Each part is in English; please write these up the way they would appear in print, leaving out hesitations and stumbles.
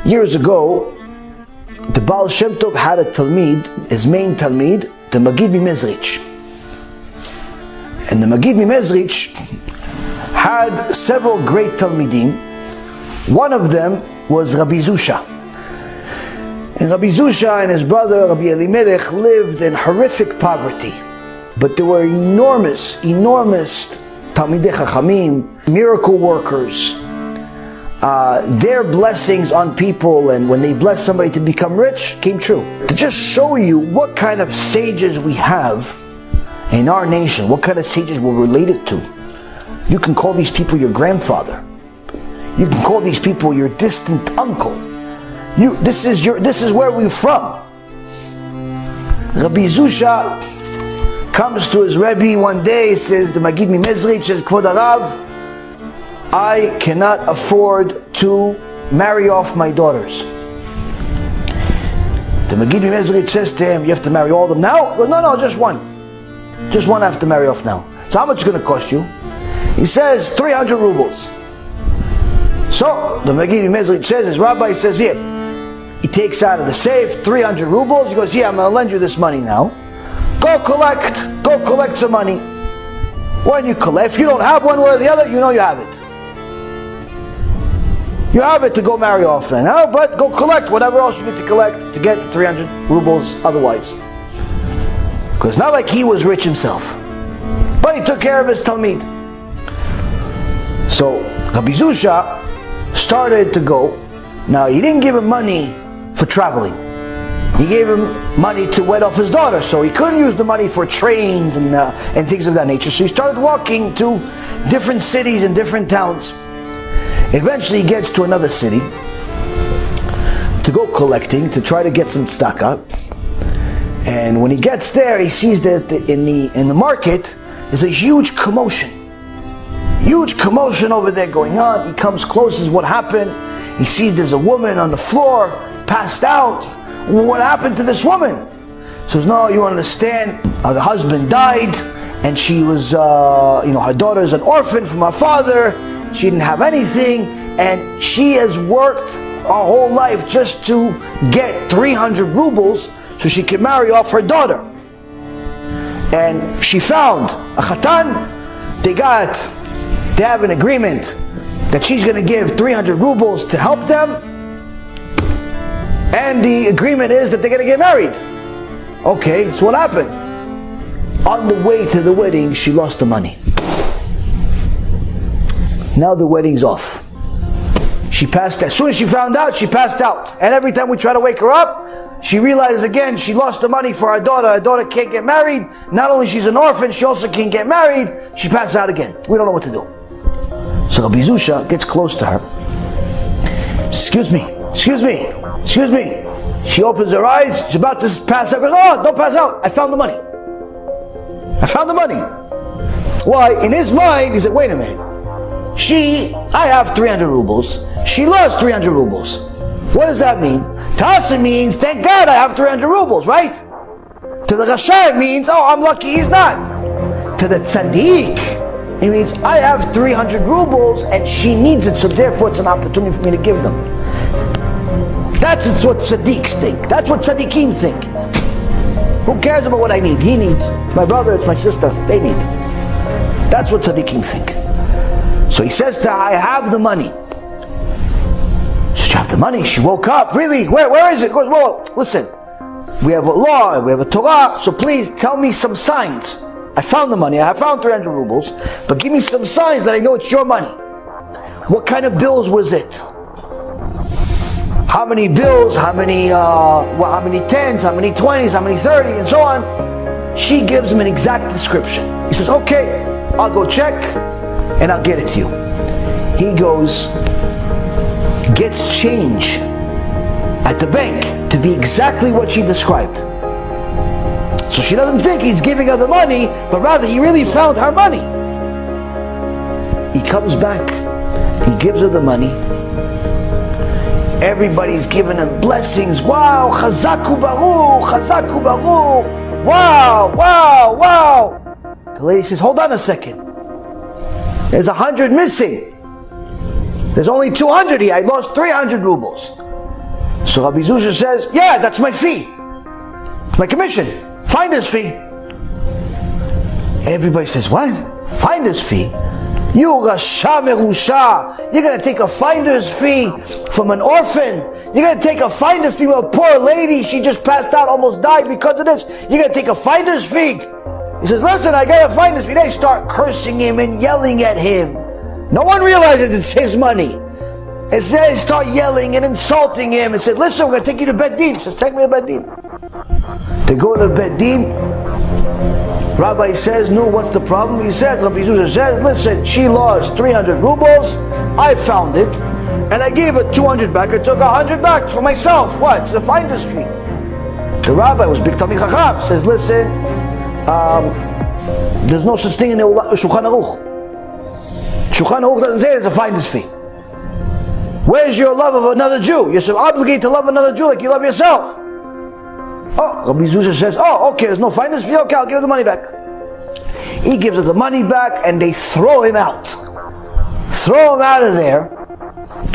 Years ago, the Baal Shem Tov had a Talmid, his main Talmid, the Magid Mimezrich. And the Magid Mimezrich had several great Talmidim. One of them was Rabbi ZUSHA. And Rabbi ZUSHA and his brother Rabbi Elimelech lived in horrific poverty. But there were enormous Talmidei Chachamim, miracle workers. Their blessings on people, and when they bless somebody to become rich, came true. To just show you what kind of sages we have in our nation, what kind of sages we're related to. You can call these people your grandfather. You can call these people your distant uncle. This is where we're from. Rabbi ZUSHA comes to his Rebbe one day, says, the Magid Mimezrich says, Kvod Harav, I cannot afford to marry off my daughters. The Magid Mimezrich says to him, you have to marry all of them now? He goes, no, just one. Just one I have to marry off now. So how much is it going to cost you? He says, 300 rubles. So the Magid Mimezrich says, his rabbi says, here. He takes out of the safe 300 rubles. He goes, I'm going to lend you this money now. Go collect some money. When you collect, if you don't have one way or the other, you know you have it. You have it to go marry off now, but go collect whatever else you need to collect to get the 300 rubles otherwise. Because not like he was rich himself, but he took care of his Talmid. So Rabbi ZUSHA started to go. Now he didn't give him money for traveling. He gave him money to wed off his daughter, so he couldn't use the money for trains and things of that nature. So he started walking to different cities and different towns. Eventually he gets to another city to go collecting, to try to get some tzedakah. And when he gets there, he sees that in the market there's a huge commotion. Huge commotion over there going on. He comes close, says, what happened? He sees there's a woman on the floor, passed out. What happened to this woman? He says, no, you understand, the husband died, and she was, her daughter is an orphan from her father. She didn't have anything, and she has worked her whole life just to get 300 rubles so she can marry off her daughter. And she found a chatan. They have an agreement that she's going to give 300 rubles to help them, and the agreement is that they're going to get married. Okay, so what happened? On the way to the wedding, she lost the money. Now the wedding's off. She passed out. As soon as she found out, she passed out. And every time we try to wake her up, she realizes again she lost the money for her daughter. Her daughter can't get married. Not only she's an orphan, she also can't get married. She passes out again. We don't know what to do. So Rabbi ZUSHA gets close to her. Excuse me. She opens her eyes. She's about to pass out. Goes, oh, don't pass out. I found the money. Why? In his mind, he said, wait a minute. I have 300 rubles. She lost 300 rubles. What does that mean? To us it means, thank God I have 300 rubles, right? To the Rasha it means, oh, I'm lucky he's not. To the Tzaddik, it means I have 300 rubles and she needs it, so therefore it's an opportunity for me to give them. That's what Tzaddiks think. That's what Tzaddikim think. Who cares about what I need? He needs. It's my brother, it's my sister. They need. That's what Tzaddikim think. So he says to her, I have the money. She says, you have the money? She woke up. Really? Where is it? He goes, well, listen. We have a law, we have a Torah, so please tell me some signs. I found the money. I found 300 rubles. But give me some signs that I know it's your money. What kind of bills was it? How many bills? How many tens? How many 20s? How many 30? And so on. She gives him an exact description. He says, okay, I'll go check and I'll get it to you. He goes, gets change at the bank to be exactly what she described. So she doesn't think he's giving her the money, but rather he really found her money. he comes back, he gives her the money. Everybody's giving him blessings. Wow, chazaku baruch, chazaku baruch. Wow, wow, wow. The lady says, hold on a second. There's 100 missing. There's only 200 here. I lost 300 rubles. So Rabbi ZUSHA says, yeah, that's my fee. It's my commission. Finder's fee. Everybody says, what? Finder's fee? You Rasha Merusha. You're going to take a finder's fee from an orphan. You're going to take a finder's fee from a poor lady. She just passed out, almost died because of this. You're going to take a finder's fee. He says, listen, I got a finder's fee. They start cursing him and yelling at him. No one realizes it's his money. And they start yelling and insulting him and said, listen, we're going to take you to Bet Din. He says, take me to Bet Din. They go to Bet Din. Rabbi says, no, what's the problem? He says, Rabbi ZUSHA says, listen, she lost 300 rubles. I found it. And I gave her 200 back. I took 100 back for myself. What? It's a finder's fee. The rabbi was big Talmid Chacham. Says, listen, there's no such thing in the Shulchan Aruch. Shulchan Aruch doesn't say it's a finder's fee. Where's your love of another Jew? You're so obligated to love another Jew like you love yourself. Oh, Rabbi ZUSHA says, oh, okay, there's no finder's fee. Okay, I'll give her the money back. He gives her the money back and they throw him out. Throw him out of there.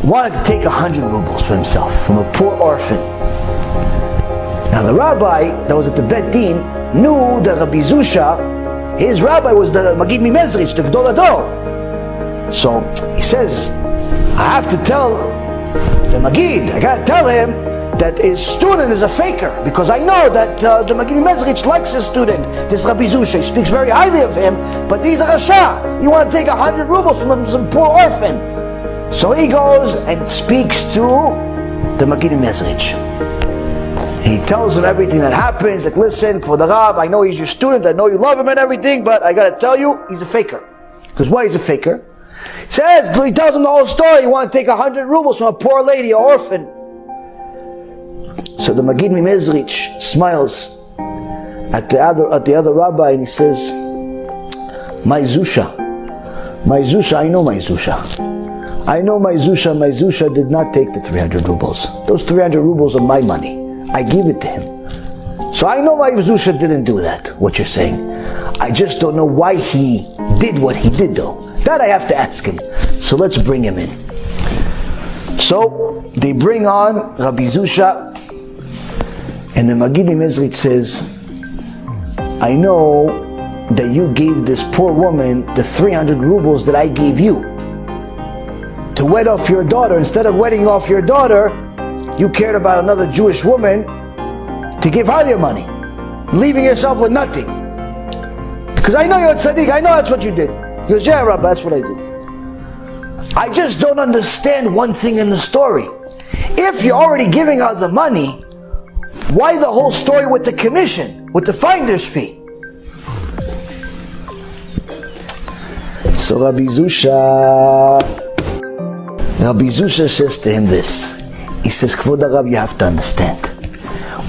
Wanted to take 100 rubles for himself from a poor orphan. Now the rabbi that was at the Bet Din knew that Rabbi ZUSHA, his rabbi was the Magid Mimezrich, the Gdol Hador. So he says, I have to tell the Magid, I got to tell him that his student is a faker, because I know that the Magid Mezrich likes his student, this Rabbi ZUSHA. He speaks very highly of him, but he's a Rasha. You want to take 100 rubles from some poor orphan. So he goes and speaks to the Magid Mezrich. He tells him everything that happens, like, listen, Kvod Rab, I know he's your student, I know you love him and everything, but I got to tell you, he's a faker. Because why he's a faker? He tells him the whole story. You want to take 100 rubles from a poor lady, an orphan. So the Magid Mimezrich smiles at the other rabbi and he says, my ZUSHA, I know my ZUSHA. I know my ZUSHA did not take the 300 rubles. Those 300 rubles are my money. I give it to him. So I know my ZUSHA didn't do that, what you're saying. I just don't know why he did what he did though. That I have to ask him. So let's bring him in. So they bring on Rabbi ZUSHA, and the Magid Mimezrich says, I know that you gave this poor woman the 300 rubles that I gave you to wed off your daughter. Instead of wedding off your daughter, you cared about another Jewish woman to give her your money, leaving yourself with nothing. Because I know you're a tzaddik, I know that's what you did. He goes, yeah, Rabbi, that's what I did. I just don't understand one thing in the story. If you're already giving out the money, why the whole story with the commission, with the finder's fee? So Rabbi ZUSHA says to him this. He says, Kvod Rab, you have to understand.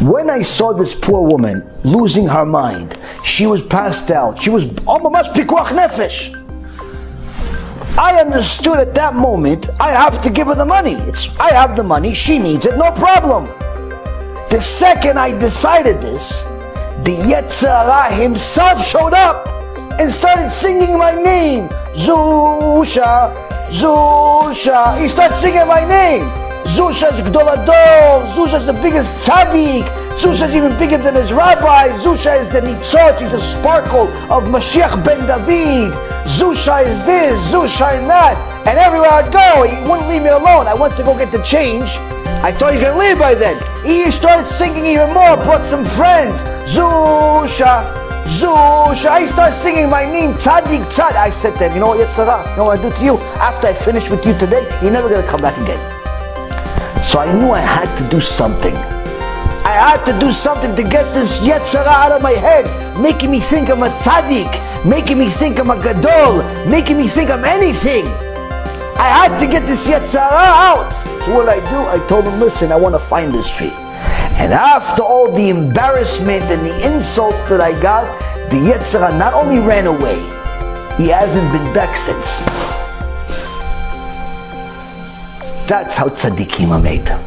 When I saw this poor woman losing her mind, she was passed out, she was almost pikuach nefesh. I understood at that moment, I have to give her the money. I have the money, she needs it, no problem. The second I decided this, the Yetzer Hara himself showed up and started singing my name. ZUSHA, ZUSHA. He started singing my name. ZUSHA is Gdol Hador. ZUSHA is the biggest tzaddik. ZUSHA is even bigger than his rabbi. ZUSHA is the nitzot. He's a sparkle of Mashiach ben David. ZUSHA is this, ZUSHA is that. And everywhere I'd go, he wouldn't leave me alone. I went to go get the change. I thought he was going to leave by then. He started singing even more, brought some friends. ZUSHA, ZUSHA. He started singing my name, Tzaddik, Tzad. I said to him, you know what, Yetzer Hara, you know what I do to you? After I finish with you today, you're never going to come back again. So I knew I had to do something. I had to do something to get this Yetzer Hara out of my head, making me think I'm a tzaddik, making me think I'm a gadol, making me think I'm anything. I had to get this Yetzer Hara out. So what I do? I told him, listen, I want to find this fee. And after all the embarrassment and the insults that I got, the Yetzer Hara not only ran away, he hasn't been back since. That's how tzaddikim are made.